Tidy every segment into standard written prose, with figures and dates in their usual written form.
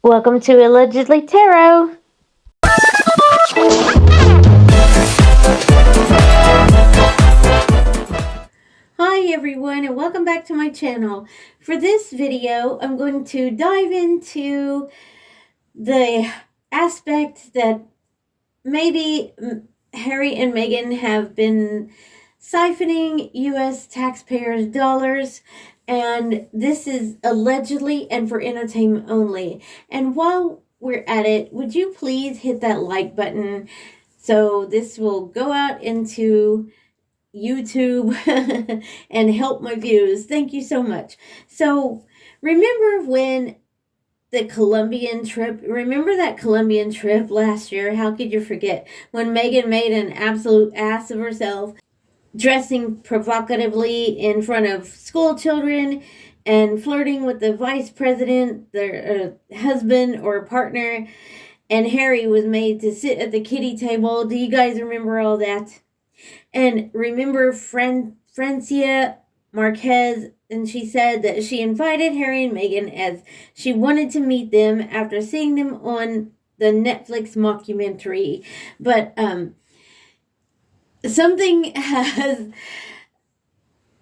Welcome to Allegedly Tarot. Hi everyone, and welcome back to my channel. For this video, I'm going to dive into the aspect that maybe Harry and Meghan have been siphoning U.S. taxpayers' dollars, and this is allegedly and for entertainment only. And while we're at it, would you please hit that like button so this will go out into YouTube and help my views. Thank you so much. So remember when the Colombian trip, remember that Colombian trip last year? How could you forget when Meghan made an absolute ass of herself, dressing provocatively in front of school children and flirting with the vice president, their husband or partner, and Harry was made to sit at the kiddie table. Do you guys remember all that? And remember Francia Márquez, and she said that she invited Harry and Meghan as she wanted to meet them after seeing them on the Netflix mockumentary. But something has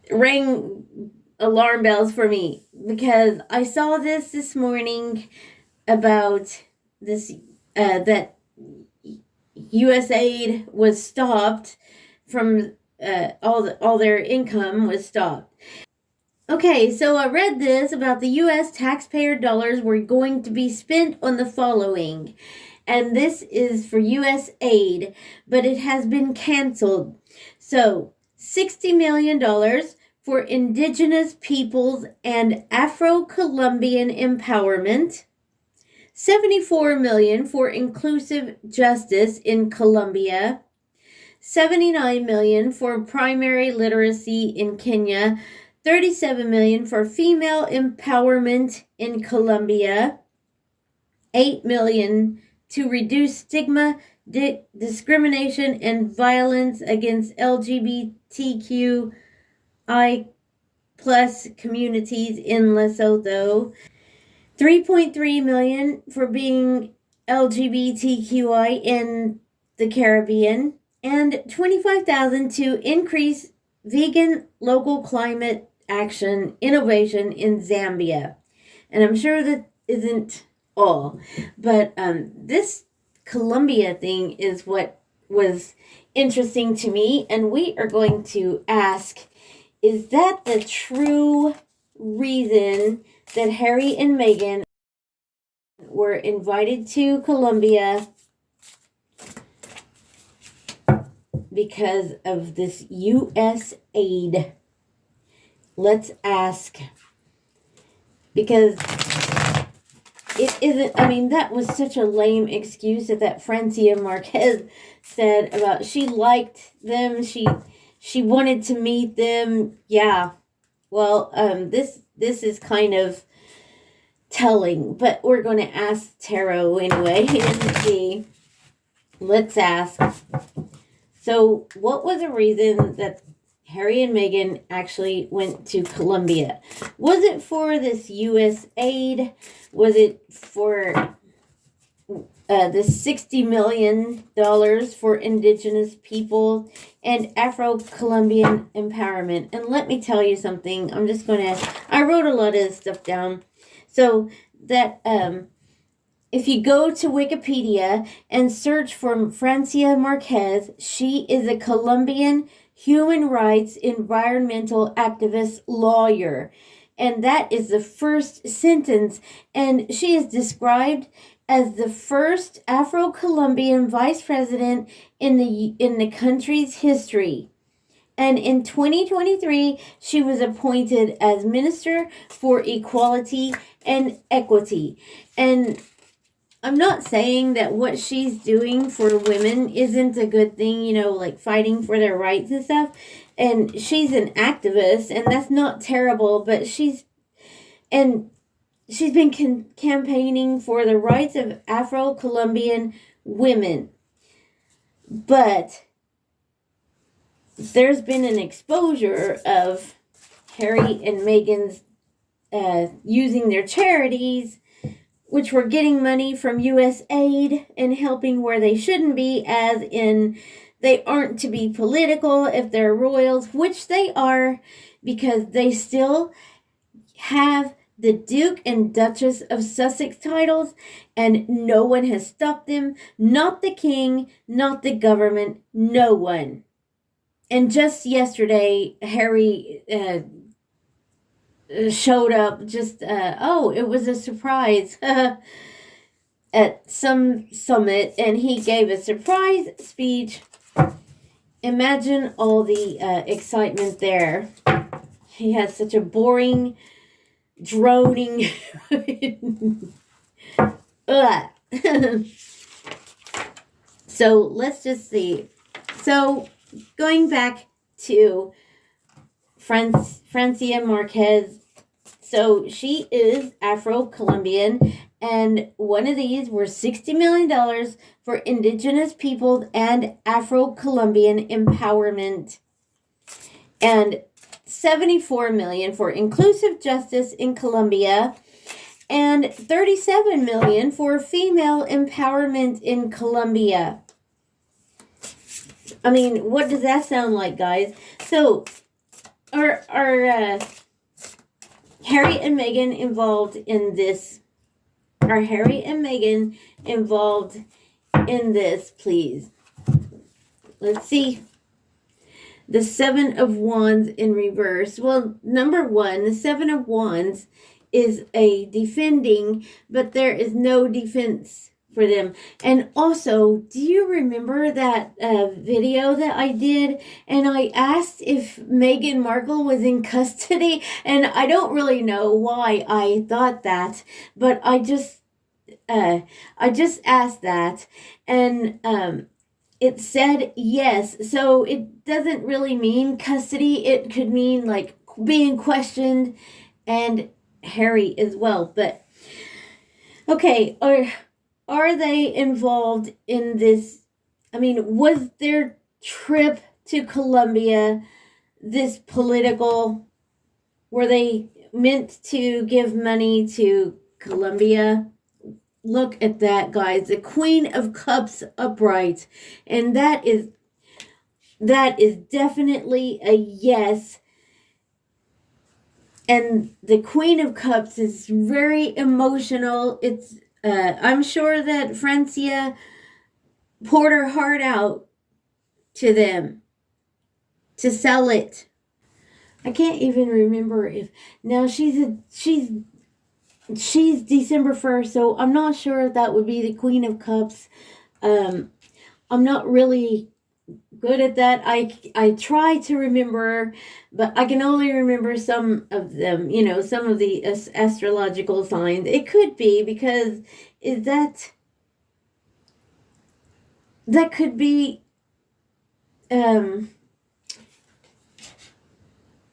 rang alarm bells for me, because I saw this morning about this that USAID was stopped from all their income was stopped. Okay, so I read this about the U.S. taxpayer dollars were going to be spent on the following, and this is for U.S. aid, but it has been canceled. So $60 million for indigenous peoples and Afro-Colombian empowerment, $74 million for inclusive justice in Colombia, $79 million for primary literacy in Kenya, $37 million for female empowerment in Colombia, $8 million to reduce stigma, discrimination, and violence against LGBTQI plus communities in Lesotho, $3.3 million for being LGBTQI in the Caribbean, and $25,000 to increase vegan local climate action innovation in Zambia. And I'm sure that isn't all, but this Colombia thing is what was interesting to me, and we are going to ask, is that the true reason that Harry and Meghan were invited to Colombia because of this U.S. aid? Let's ask. Because it isn't, I mean, that was such a lame excuse that Francia Márquez said about she liked them, she wanted to meet them. Yeah. Well, this is kind of telling, but we're going to ask Tarot anyway and see. Let's ask. So, what was the reason that Harry and Meghan actually went to Colombia? Was it for this U.S. aid? Was it for the $60 million for indigenous people and Afro-Colombian empowerment? And let me tell you something. I wrote a lot of this stuff down. So that if you go to Wikipedia and search for Francia Márquez, she is a Colombian human rights environmental activist lawyer. And that is the first sentence. And she is described as the first Afro-Colombian vice president in the country's history. And in 2023, she was appointed as Minister for Equality and Equity. And I'm not saying that what she's doing for women isn't a good thing, like fighting for their rights and stuff. And she's an activist, and that's not terrible, but she's been campaigning for the rights of Afro-Colombian women. But there's been an exposure of Harry and Meghan's using their charities which were getting money from USAID and helping where they shouldn't be, as in they aren't to be political if they're royals, which they are, because they still have the Duke and Duchess of Sussex titles, and no one has stopped them. Not the king, not the government, no one. And just yesterday, Harry showed up, it was a surprise at some summit, and he gave a surprise speech. Imagine all the excitement there. He has such a boring, droning So let's just see. So going back to Francia Márquez. So she is Afro-Colombian, and one of these were $60 million for indigenous people and Afro-Colombian empowerment, and $74 million for inclusive justice in Colombia, and $37 million for female empowerment in Colombia. I mean, what does that sound like, guys? So, are Harry and Meghan involved in this? Are Harry and Meghan involved in this, please? Let's see. The Seven of Wands in reverse. Well, number one, the Seven of Wands is a defending, but there is no defense for them. And also, do you remember that video that I did? And I asked if Meghan Markle was in custody, and I don't really know why I thought that, but I just asked that, and it said yes. So it doesn't really mean custody. It could mean like being questioned, and Harry as well. But okay, are they involved in this? I mean, was their trip to Colombia this political? Were they meant to give money to Colombia? Look at that, guys. The Queen of Cups upright. And that is definitely a yes. And the Queen of Cups is very emotional. It's I'm sure that Francia poured her heart out to them to sell it. I can't even remember if now she's December 1st, so I'm not sure if that would be the Queen of Cups. I'm not really good at that. I try to remember, but I can only remember some of them, some of the astrological signs. It could be because that could be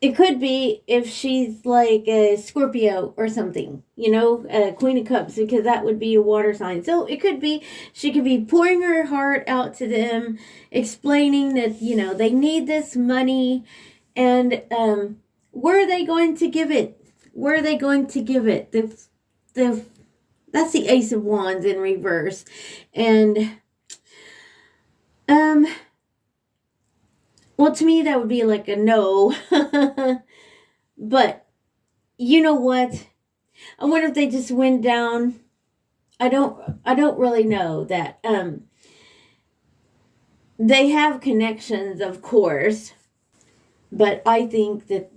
it could be if she's like a Scorpio or something, Queen of Cups, because that would be a water sign. So it could be, she could be pouring her heart out to them, explaining that, they need this money, and where are they going to give it? Where are they going to give it? That's the Ace of Wands in reverse. And, well, to me, that would be like a no. But you know what? I wonder if they just went down. I don't really know that. They have connections, of course, but I think that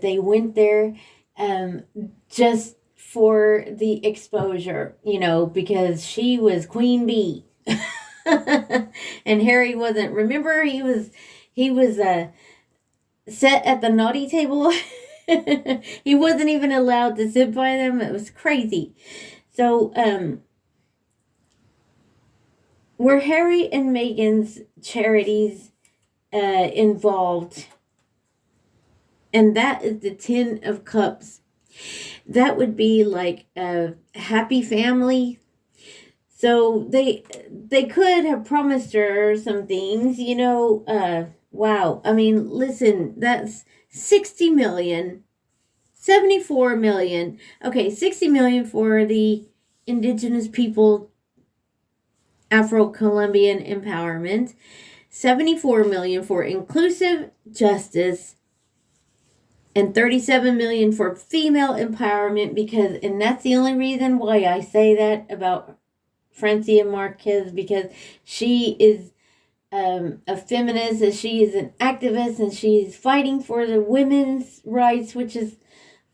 they went there just for the exposure, because she was Queen Bee. And Harry wasn't. Remember, he was set at the naughty table. He wasn't even allowed to sit by them. It was crazy. So were Harry and Meghan's charities involved? And that is the Ten of Cups. That would be like a happy family. So they could have promised her some things, wow. I mean, listen, that's $60 million. 74 million. Okay, 60 million for the indigenous people, Afro-Colombian empowerment. 74 million for inclusive justice. And 37 million for female empowerment, because, and that's the only reason why I say that about Francia Márquez, because she is a feminist, and she is an activist, and she's fighting for the women's rights, which is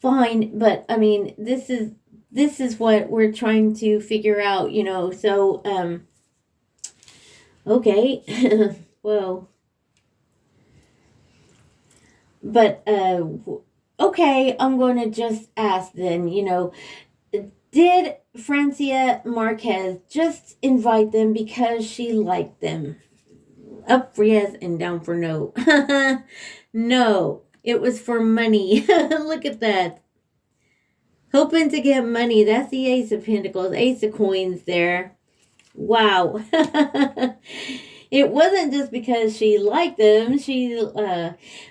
fine. But I mean, this is what we're trying to figure out, you know. So okay. Well, but okay, I'm going to just ask then, you know, did Francia Márquez just invite them because she liked them? Up for yes and down for no. No, it was for money. Look at that. Hoping to get money. That's the Ace of Pentacles, Ace of Coins there. Wow. It wasn't just because she liked them. She,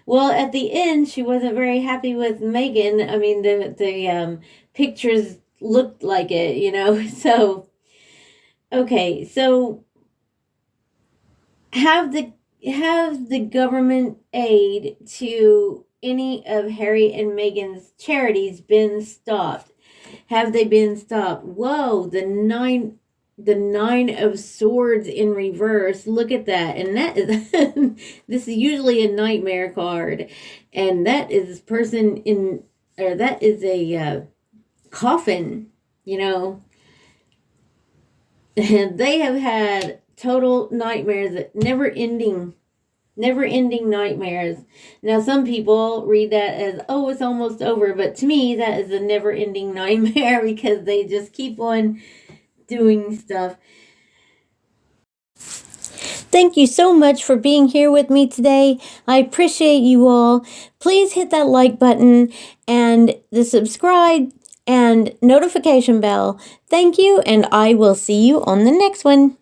well, at the end, she wasn't very happy with Meghan. I mean, the pictures looked like it, you know. So, okay, so have the government aid to any of Harry and Meghan's charities been stopped? Have they been stopped? Whoa, the nine of swords in reverse. Look at that. And that is this is usually a nightmare card, and that is person in, or that is a coffin, you know. And they have had total nightmares, never ending nightmares. Now, some people read that as, oh, it's almost over, but to me, that is a never ending nightmare, because they just keep on doing stuff. Thank you so much for being here with me today. I appreciate you all. Please hit that like button and the subscribe and notification bell. Thank you, and I will see you on the next one.